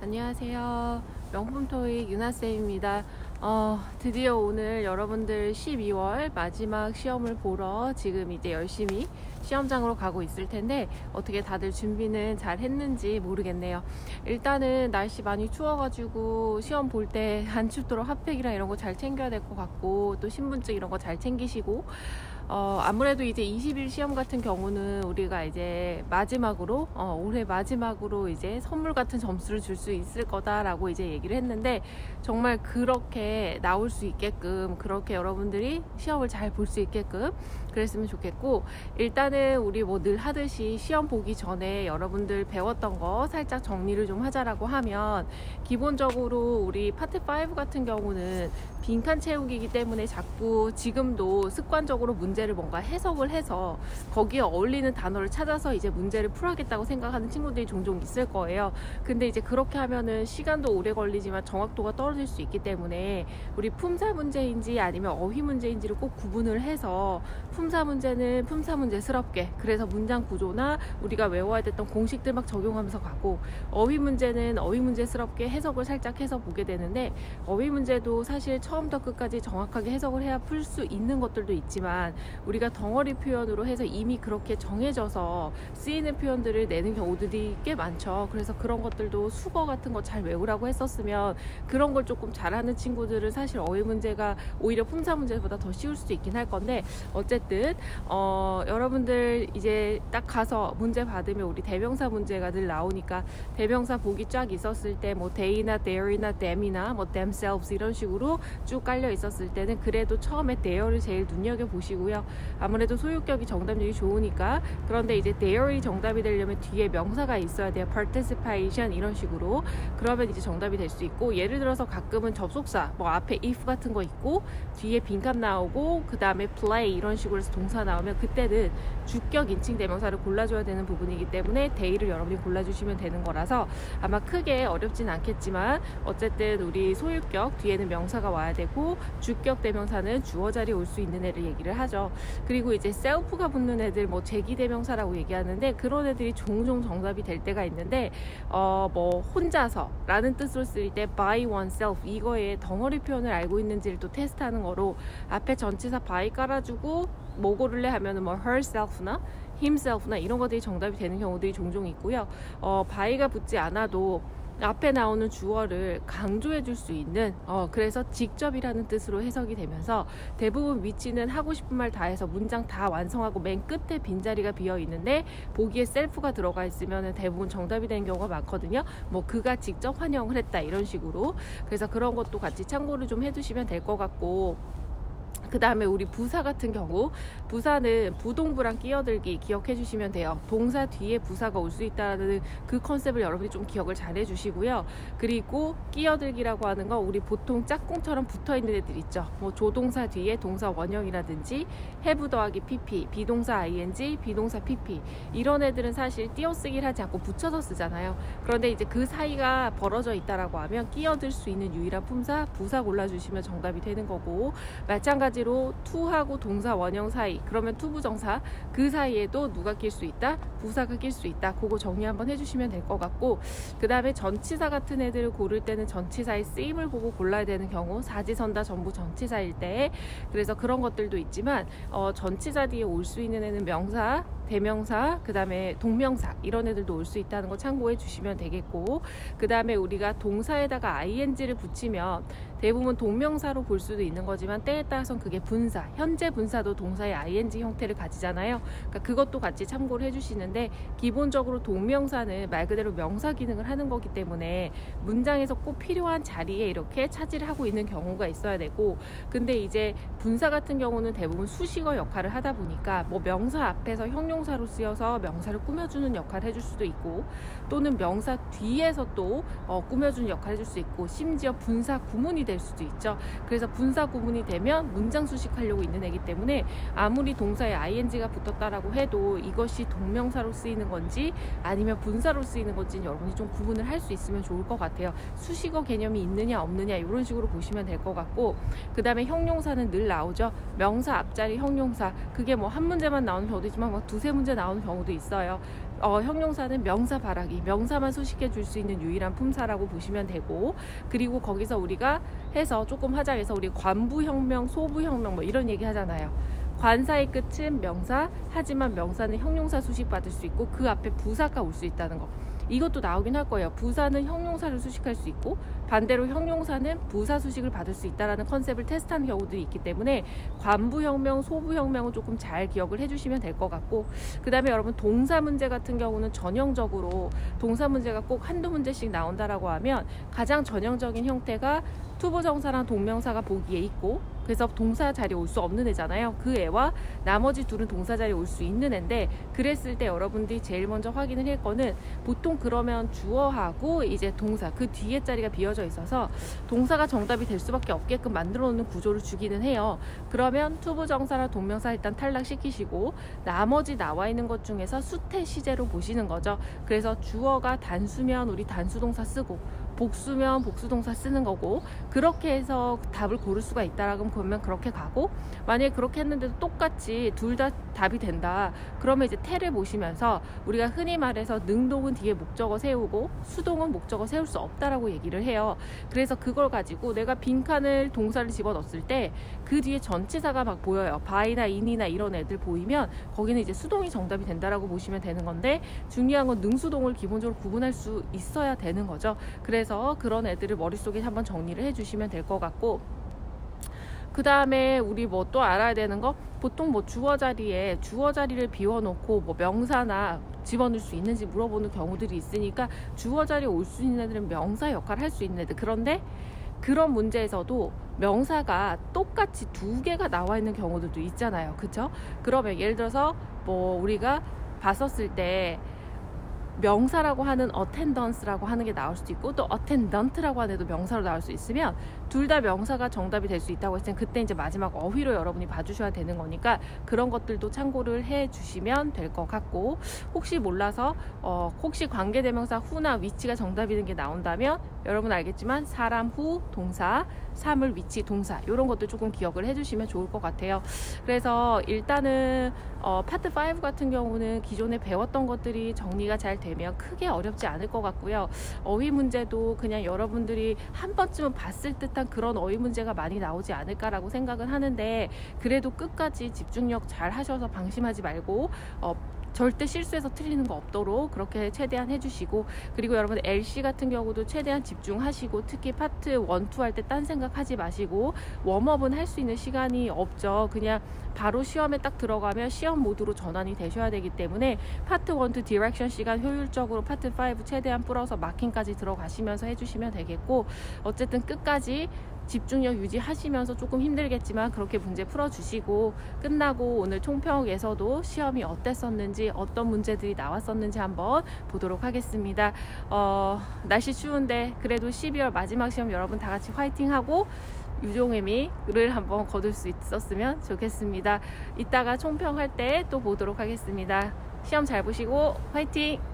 안녕하세요. 명품 토익 유나쌤입니다. 드디어 오늘 여러분들 12월 마지막 시험을 보러 지금 이제 열심히 시험장으로 가고 있을 텐데 어떻게 다들 준비는 잘 했는지 모르겠네요. 일단은 날씨 많이 추워가지고 시험 볼 때 안 춥도록 핫팩이랑 이런 거 잘 챙겨야 될 것 같고, 또 신분증 이런 거 잘 챙기시고, 아무래도 이제 20일 시험 같은 경우는 우리가 이제 마지막으로 올해 마지막으로 이제 선물 같은 점수를 줄 수 있을 거다라고 이제 얘기를 했는데, 정말 그렇게 나올 수 있게끔, 그렇게 여러분들이 시험을 잘 볼 수 있게끔 그랬으면 좋겠고, 일단은 우리 뭐 늘 하듯이 시험 보기 전에 여러분들 배웠던 거 살짝 정리를 좀 하자라고 하면, 기본적으로 우리 파트 5 같은 경우는 빈칸 채우기이기 때문에 자꾸 지금도 습관적으로 문제를 뭔가 해석을 해서 거기에 어울리는 단어를 찾아서 이제 문제를 풀어야겠다고 생각하는 친구들이 종종 있을 거예요. 근데 이제 그렇게 하면은 시간도 오래 걸리지만 정확도가 떨어질 수 있기 때문에 우리 품사 문제인지 아니면 어휘 문제인지를 꼭 구분을 해서, 품사 문제는 품사 문제스럽게, 그래서 문장 구조나 우리가 외워야 됐던 공식들 막 적용하면서 가고, 어휘 문제는 어휘 문제스럽게 해석을 살짝 해서 보게 되는데, 어휘 문제도 사실 처음부터 끝까지 정확하게 해석을 해야 풀 수 있는 것들도 있지만, 우리가 덩어리 표현으로 해서 이미 그렇게 정해져서 쓰이는 표현들을 내는 경우들이 꽤 많죠. 그래서 그런 것들도 수거 같은 거 잘 외우라고 했었으면, 그런 걸 조금 잘하는 친구들은 사실 어휘 문제가 오히려 품사 문제보다 더 쉬울 수도 있긴 할 건데, 어쨌든 여러분들 이제 딱 가서 문제 받으면 우리 대명사 문제가 늘 나오니까, 대명사 보기 쫙 있었을 때 뭐 they나 their이나 them이나 뭐 themselves 이런 식으로 쭉 깔려 있었을 때는 그래도 처음에 there를 제일 눈여겨 보시고요. 아무래도 소유격이 정답률이 좋으니까. 그런데 이제 there이 정답이 되려면 뒤에 명사가 있어야 돼요. participation 이런 식으로. 그러면 이제 정답이 될 수 있고, 예를 들어서 가끔은 접속사 뭐 앞에 if 같은 거 있고 뒤에 빈칸 나오고 그 다음에 play 이런 식으로 해서 동사 나오면, 그때는 주격 인칭 대명사를 골라줘야 되는 부분이기 때문에 the이를 여러분이 골라주시면 되는 거라서 아마 크게 어렵진 않겠지만, 어쨌든 우리 소유격 뒤에는 명사가 와야 되고, 주격 대명사는 주어 자리에 올 수 있는 애를 얘기를 하죠. 그리고 이제 self가 붙는 애들 뭐 제기 대명사라고 얘기하는데, 그런 애들이 종종 정답이 될 때가 있는데, 뭐 혼자서 라는 뜻으로 쓸 때 by oneself, 이거에 덩어리 표현을 알고 있는지를 또 테스트하는 거로, 앞에 전치사 by 깔아주고 뭐 고를래 하면은 뭐 herself나 himself나 이런 것들이 정답이 되는 경우들이 종종 있고요. by가 붙지 않아도 앞에 나오는 주어를 강조해 줄 수 있는, 그래서 직접이라는 뜻으로 해석이 되면서, 대부분 위치는 하고 싶은 말 다 해서 문장 다 완성하고 맨 끝에 빈자리가 비어 있는데 보기에 self가 들어가 있으면 대부분 정답이 되는 경우가 많거든요. 뭐 그가 직접 환영을 했다 이런 식으로. 그래서 그런 것도 같이 참고를 좀 해두시면 될 것 같고, 그 다음에 우리 부사 같은 경우, 부사는 부동부랑 끼어들기 기억해 주시면 돼요. 동사 뒤에 부사가 올 수 있다는 그 컨셉을 여러분이 좀 기억을 잘 해주시고요. 그리고 끼어들기라고 하는 거, 우리 보통 짝꿍처럼 붙어있는 애들 있죠. 뭐 조동사 뒤에 동사 원형이라든지 have 더하기 pp, 비동사 ing, 비동사 pp, 이런 애들은 사실 띄어쓰기를 하지 않고 붙여서 쓰잖아요. 그런데 이제 그 사이가 벌어져 있다라고 하면 끼어들 수 있는 유일한 품사 부사 골라주시면 정답이 되는 거고, 마찬가지로 to하고 동사 원형 사이, 그러면 투부정사 그 사이에도 누가 낄 수 있다? 부사가 낄 수 있다. 그거 정리 한번 해주시면 될 것 같고, 그 다음에 전치사 같은 애들을 고를 때는 전치사의 쓰임을 보고 골라야 되는 경우, 사지선다 전부 전치사일 때. 그래서 그런 것들도 있지만, 전치사 뒤에 올 수 있는 애는 명사, 대명사, 그 다음에 동명사 이런 애들도 올 수 있다는 거 참고해 주시면 되겠고, 그 다음에 우리가 동사에다가 ing를 붙이면 대부분 동명사로 볼 수도 있는 거지만, 때에 따라서는 그게 분사, 현재 분사도 동사의 ing 형태를 가지잖아요. 그러니까 그것도 같이 참고를 해주시는데, 기본적으로 동명사는 말 그대로 명사 기능을 하는 거기 때문에 문장에서 꼭 필요한 자리에 이렇게 차지를 하고 있는 경우가 있어야 되고, 근데 이제 분사 같은 경우는 대부분 수식어 역할을 하다 보니까, 뭐 명사 앞에서 형용사로 쓰여서 명사를 꾸며주는 역할을 해줄 수도 있고, 또는 명사 뒤에서 또 꾸며주는 역할을 해줄 수 있고, 심지어 분사 구문이 될 수도 있죠. 그래서 분사 구문이 되면 문장 수식하려고 있는 애기 때문에, 아무리 동사에 ing가 붙었다라고 해도 이것이 동명사로 쓰이는 건지 아니면 분사로 쓰이는 건지 여러분이 좀 구분을 할 수 있으면 좋을 것 같아요. 수식어 개념이 있느냐 없느냐 이런 식으로 보시면 될 것 같고, 그 다음에 형용사는 늘 나오죠. 명사 앞자리 형용사, 그게 뭐 한 문제만 나오는 경우도 있지만 뭐 두세 문제 나오는 경우도 있어요. 형용사는 명사 바라기, 명사만 소식해 줄 수 있는 유일한 품사라고 보시면 되고, 그리고 거기서 우리가 해서 조금 하자해서 우리 관부형명, 소부형명 뭐 이런 얘기 하잖아요. 관사의 끝은 명사, 하지만 명사는 형용사 수식 받을 수 있고 그 앞에 부사가 올 수 있다는 거. 이것도 나오긴 할 거예요. 부사는 형용사를 수식할 수 있고 반대로 형용사는 부사 수식을 받을 수 있다는 컨셉을 테스트하는 경우들이 있기 때문에 관부형명, 소부형명은 조금 잘 기억을 해주시면 될 것 같고, 그 다음에 여러분 동사 문제 같은 경우는 전형적으로 동사 문제가 꼭 한두 문제씩 나온다라고 하면 가장 전형적인 형태가 투부정사랑 동명사가 보기에 있고, 그래서 동사 자리에 올 수 없는 애잖아요. 그 애와 나머지 둘은 동사 자리에 올 수 있는 애인데, 그랬을 때 여러분들이 제일 먼저 확인을 할 거는 보통 그러면 주어하고 이제 동사 그 뒤에 자리가 비어져 있어서 동사가 정답이 될 수밖에 없게끔 만들어 놓는 구조를 주기는 해요. 그러면 투부정사랑 동명사 일단 탈락시키시고 나머지 나와 있는 것 중에서 수태 시제로 보시는 거죠. 그래서 주어가 단수면 우리 단수동사 쓰고 복수면 복수동사 쓰는 거고, 그렇게 해서 답을 고를 수가 있다라고 보면 그렇게 가고, 만약에 그렇게 했는데도 똑같이 둘 다 답이 된다 그러면 이제 태를 보시면서 우리가 흔히 말해서 능동은 뒤에 목적어 세우고 수동은 목적어 세울 수 없다라고 얘기를 해요. 그래서 그걸 가지고 내가 빈칸을 동사를 집어넣었을 때 그 뒤에 전치사가 막 보여요. by나 in이나 이런 애들 보이면 거기는 이제 수동이 정답이 된다라고 보시면 되는 건데, 중요한 건 능수동을 기본적으로 구분할 수 있어야 되는 거죠. 그래서 그런 애들을 머릿속에 한번 정리를 해주시면 될 것 같고, 그 다음에 우리 뭐 또 알아야 되는 거, 보통 뭐 주어 자리를 비워놓고 뭐 명사나 집어넣을 수 있는지 물어보는 경우들이 있으니까 주어 자리에 올 수 있는 애들은 명사 역할을 할 수 있는 애들. 그런데 그런 문제에서도 명사가 똑같이 두 개가 나와 있는 경우들도 있잖아요. 그쵸? 그러면 예를 들어서 뭐 우리가 봤었을 때 명사라고 하는 attendance라고 하는 게 나올 수도 있고 또 attendant라고 하는 애도 명사로 나올 수 있으면 둘 다 명사가 정답이 될 수 있다고 했을 때 그때 이제 마지막 어휘로 여러분이 봐주셔야 되는 거니까 그런 것들도 참고를 해 주시면 될 것 같고, 혹시 몰라서 혹시 관계대명사 후나 위치가 정답이는 게 나온다면 여러분 알겠지만 사람 후 동사, 사물 위치 동사 이런 것도 조금 기억을 해주시면 좋을 것 같아요. 그래서 일단은 파트 5 같은 경우는 기존에 배웠던 것들이 정리가 잘 되면 크게 어렵지 않을 것 같고요. 어휘 문제도 그냥 여러분들이 한 번쯤은 봤을 듯한 그런 어휘 문제가 많이 나오지 않을까라고 생각은 하는데, 그래도 끝까지 집중력 잘 하셔서 방심하지 말고 절대 실수해서 틀리는 거 없도록 그렇게 최대한 해주시고, 그리고 여러분 LC 같은 경우도 최대한 집중하시고, 특히 파트 1, 2 할 때 딴 생각하지 마시고, 웜업은 할 수 있는 시간이 없죠. 그냥 바로 시험에 딱 들어가면 시험 모드로 전환이 되셔야 되기 때문에 파트 1, 2 디렉션 시간 효율적으로 파트 5 최대한 풀어서 마킹까지 들어가시면서 해주시면 되겠고, 어쨌든 끝까지 집중력 유지하시면서 조금 힘들겠지만 그렇게 문제 풀어주시고, 끝나고 오늘 총평에서도 시험이 어땠었는지 어떤 문제들이 나왔었는지 한번 보도록 하겠습니다. 날씨 추운데 그래도 12월 마지막 시험 여러분 다 같이 화이팅하고 유종의미를 한번 거둘 수 있었으면 좋겠습니다. 이따가 총평할 때 또 보도록 하겠습니다. 시험 잘 보시고 화이팅!